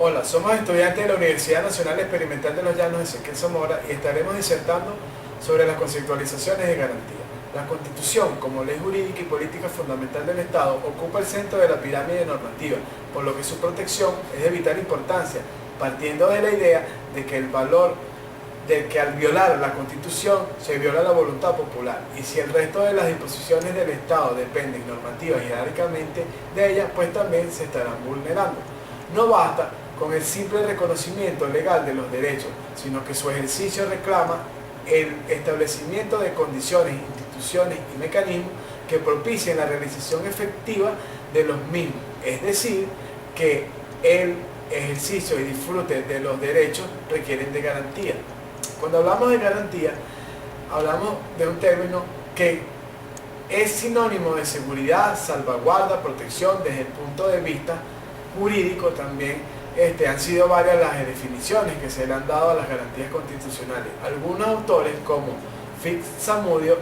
Hola, somos estudiantes de la Universidad Nacional Experimental de los Llanos Ezequiel Zamora y estaremos disertando sobre las conceptualizaciones de garantía. La Constitución, como ley jurídica y política fundamental del Estado, ocupa el centro de la pirámide normativa, por lo que su protección es de vital importancia, partiendo de la idea de que al violar la Constitución se viola la voluntad popular, y si el resto de las disposiciones del Estado dependen normativa y jerárquicamente de ellas, pues también se estarán vulnerando. No basta con el simple reconocimiento legal de los derechos, sino que su ejercicio reclama el establecimiento de condiciones, instituciones y mecanismos que propicien la realización efectiva de los mismos, es decir, que el ejercicio y disfrute de los derechos requieren de garantía. Cuando hablamos de garantía, hablamos de un término que es sinónimo de seguridad, salvaguarda, protección desde el punto de vista jurídico. También han sido varias las definiciones que se le han dado a las garantías constitucionales. Algunos autores, como Fitz Zamudio,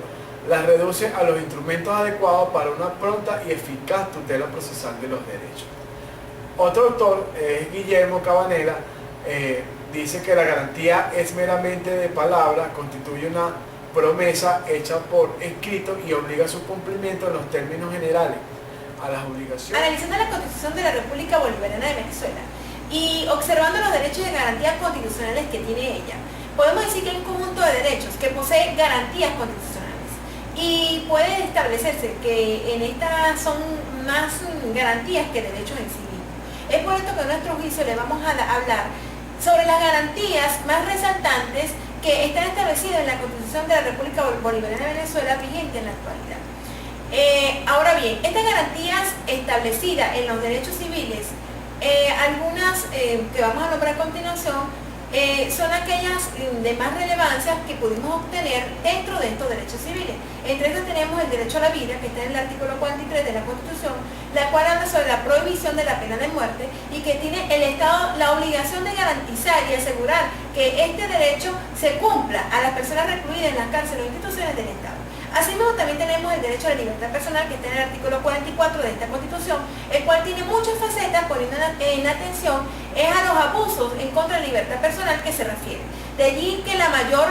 las reducen a los instrumentos adecuados para una pronta y eficaz tutela procesal de los derechos. Otro autor, Guillermo Cabanela, dice que la garantía es meramente de palabra, constituye una promesa hecha por escrito y obliga a su cumplimiento en los términos generales a las obligaciones. Analizando la Constitución de la República Bolivariana de Venezuela y observando los derechos y garantías constitucionales que tiene ella, podemos decir que hay un conjunto de derechos que posee garantías constitucionales y puede establecerse que en estas son más garantías que derechos en sí mismos. Es por esto que en nuestro juicio le vamos a hablar sobre las garantías más resaltantes que están establecidas en la Constitución de la República Bolivariana de Venezuela vigente en la actualidad. Ahora bien, estas garantías establecidas en los derechos civiles, algunas que vamos a nombrar a continuación, son aquellas de más relevancia que pudimos obtener dentro de estos derechos civiles. Entre estos tenemos el derecho a la vida, que está en el artículo 43 de la Constitución, la cual habla sobre la prohibición de la pena de muerte y que tiene el Estado la obligación de garantizar y asegurar que este derecho se cumpla a las personas recluidas en las cárceles o instituciones del Estado. Asimismo, también tenemos el derecho a la libertad personal, que está en el artículo 44 de esta Constitución, el cual tiene muchas facetas, poniendo en atención a los abusos en contra de la libertad personal que se refiere. De allí que la mayor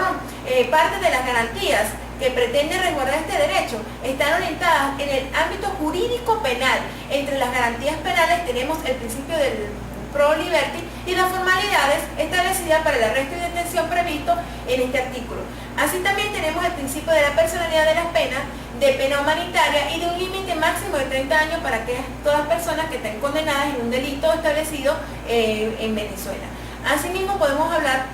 parte de las garantías que pretenden resguardar este derecho están orientadas en el ámbito jurídico penal. Entre las garantías penales tenemos el principio del pro liberty y las formalidades establecidas para el arresto y detención previsto en este artículo. Así también tenemos el principio de la personalidad de las penas, de pena humanitaria y de un límite máximo de 30 años para todas personas que estén condenadas en un delito establecido en Venezuela. Asimismo, podemos hablar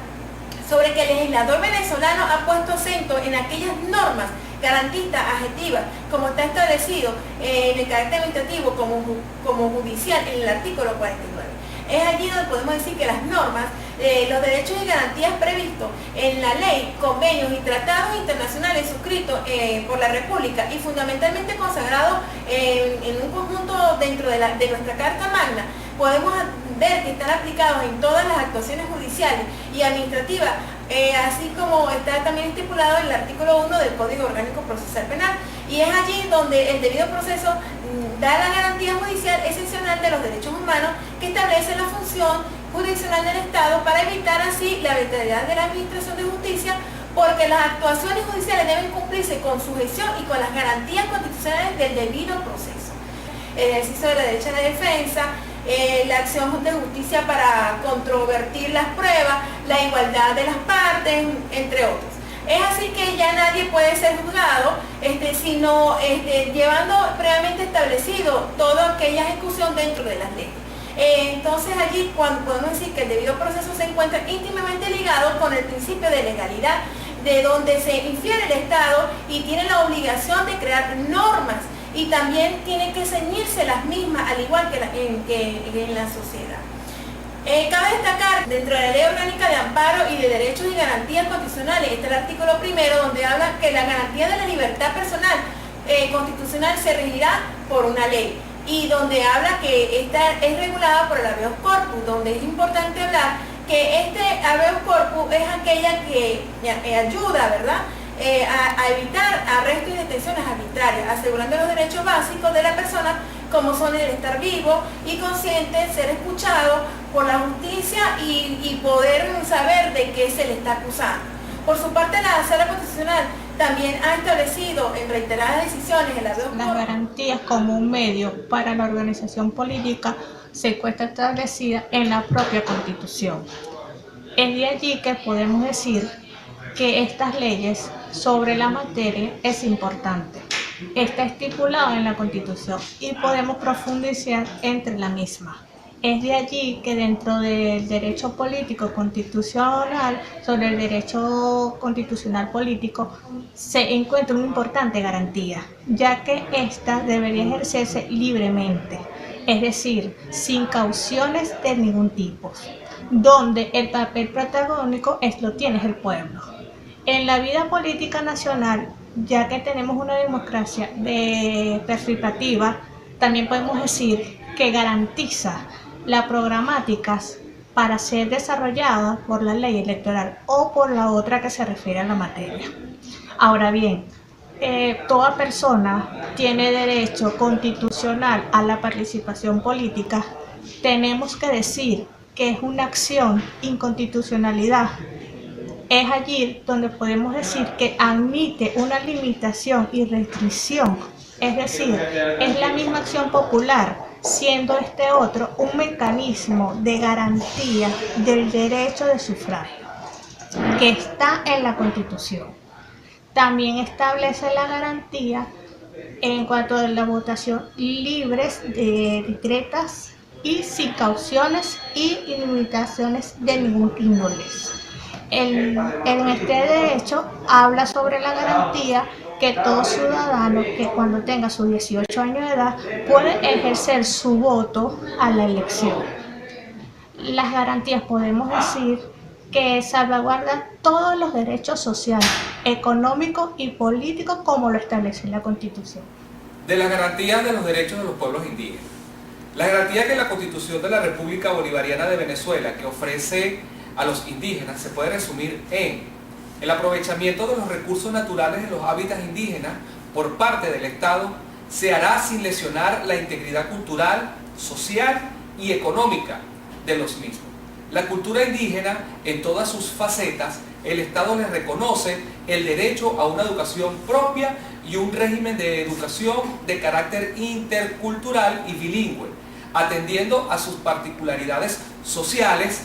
sobre que el legislador venezolano ha puesto acento en aquellas normas garantistas adjetivas, como está establecido en el carácter administrativo como judicial en el artículo 49. Es allí donde podemos decir que las normas, los derechos y garantías previstos en la ley, convenios y tratados internacionales suscritos por la República y fundamentalmente consagrados en un conjunto dentro de nuestra Carta Magna, podemos ver que están aplicados en todas las actuaciones judiciales y administrativas, así como está también estipulado en el artículo 1 del Código Orgánico Procesal Penal. Y es allí donde el debido proceso da la garantía judicial excepcional de los derechos humanos que establece la función jurisdiccional del Estado para evitar así la arbitrariedad de la administración de justicia, porque las actuaciones judiciales deben cumplirse con sujeción y con las garantías constitucionales del debido proceso. El ejercicio de la derecha a la defensa, la acción de justicia para controvertir las pruebas, la igualdad de las partes, entre otros. Es así que ya nadie puede ser juzgado sino llevando previamente establecido toda aquella ejecución dentro de las leyes. Entonces allí podemos decir que el debido proceso se encuentra íntimamente ligado con el principio de legalidad, de donde se infiere el Estado y tiene la obligación de crear normas y también tiene que ceñirse las mismas, al igual que en la sociedad. Cabe destacar, dentro de la Ley Orgánica de Amparo y de Derechos y Garantías Constitucionales, está el artículo primero, donde habla que la garantía de la libertad personal constitucional se regirá por una ley, y donde habla que esta es regulada por el habeas corpus, donde es importante hablar que este habeas corpus es aquella que ayuda, ¿verdad?, a evitar arrestos y detenciones arbitrarias, asegurando los derechos básicos de la persona como son el estar vivo y consciente, ser escuchado por la justicia y poder saber de qué se le está acusando. Por su parte, la Sala Constitucional también ha establecido en reiteradas decisiones el habeas corpus. Las garantías como un medio para la organización política se encuentra establecida en la propia Constitución. Es de allí que podemos decir que estas leyes sobre la materia es importante. Está estipulado en la Constitución y podemos profundizar entre la misma. Es de allí que dentro del derecho político constitucional, sobre el derecho constitucional político, se encuentra una importante garantía, ya que ésta debería ejercerse libremente, es decir, sin cauciones de ningún tipo, donde el papel protagónico lo tiene el pueblo. En la vida política nacional, ya que tenemos una democracia participativa, también podemos decir que garantiza las programáticas para ser desarrolladas por la ley electoral o por la otra que se refiere a la materia. Ahora bien, toda persona tiene derecho constitucional a la participación política. Tenemos que decir que es una acción inconstitucionalidad. Es allí donde podemos decir que admite una limitación y restricción, es decir, es la misma acción popular, siendo este otro un mecanismo de garantía del derecho de sufragio, que está en la Constitución. También establece la garantía en cuanto a la votación libres, discretas y sin cauciones y limitaciones de ningún índole. En este derecho habla sobre la garantía que todo ciudadano que cuando tenga sus 18 años de edad puede ejercer su voto a la elección. Las garantías podemos decir que salvaguardan todos los derechos sociales, económicos y políticos como lo establece la Constitución. De las garantías de los derechos de los pueblos indígenas. La garantía que la Constitución de la República Bolivariana de Venezuela que ofrece a los indígenas se puede resumir en el aprovechamiento de los recursos naturales de los hábitats indígenas por parte del Estado se hará sin lesionar la integridad cultural, social y económica de los mismos. La cultura indígena, en todas sus facetas, el Estado les reconoce el derecho a una educación propia y un régimen de educación de carácter intercultural y bilingüe, atendiendo a sus particularidades sociales,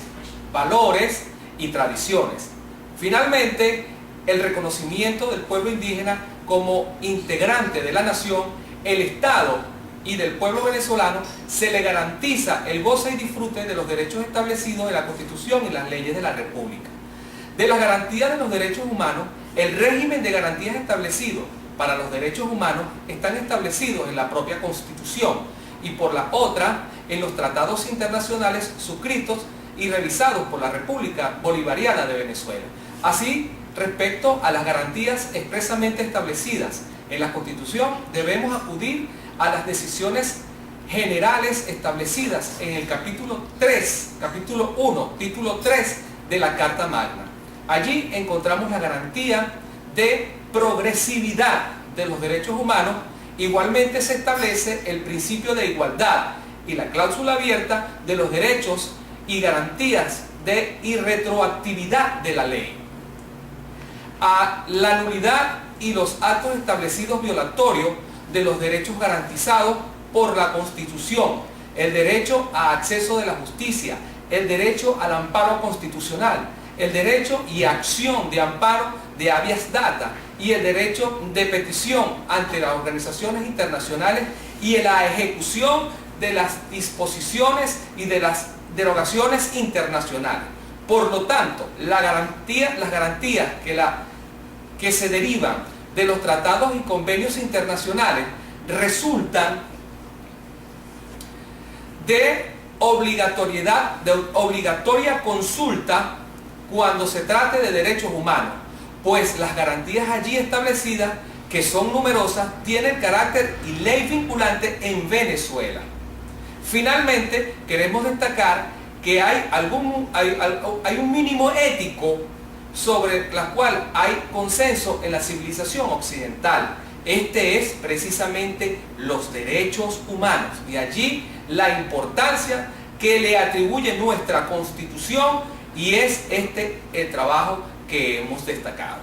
valores y tradiciones. Finalmente, el reconocimiento del pueblo indígena como integrante de la nación, el Estado y del pueblo venezolano se le garantiza el goce y disfrute de los derechos establecidos en la Constitución y las leyes de la República. De las garantías de los derechos humanos, el régimen de garantías establecido para los derechos humanos están establecidos en la propia Constitución y por la otra en los tratados internacionales suscritos y revisados por la República Bolivariana de Venezuela. Así, respecto a las garantías expresamente establecidas en la Constitución, debemos acudir a las decisiones generales establecidas en el capítulo 1, título 3 de la Carta Magna. Allí encontramos la garantía de progresividad de los derechos humanos. Igualmente se establece el principio de igualdad y la cláusula abierta de los derechos y garantías de irretroactividad de la ley. A la nulidad y los actos establecidos violatorios de los derechos garantizados por la Constitución, el derecho a acceso de la justicia, el derecho al amparo constitucional, el derecho y acción de amparo de habeas data y el derecho de petición ante las organizaciones internacionales y en la ejecución de las disposiciones y de las derogaciones internacionales. Por lo tanto, las garantías que se derivan de los tratados y convenios internacionales resultan de obligatoria consulta cuando se trate de derechos humanos, pues las garantías allí establecidas, que son numerosas, tienen carácter y ley vinculante en Venezuela. Finalmente, queremos destacar que hay un mínimo ético sobre la cual hay consenso en la civilización occidental. Este es precisamente los derechos humanos, y allí la importancia que le atribuye nuestra Constitución, y es este el trabajo que hemos destacado.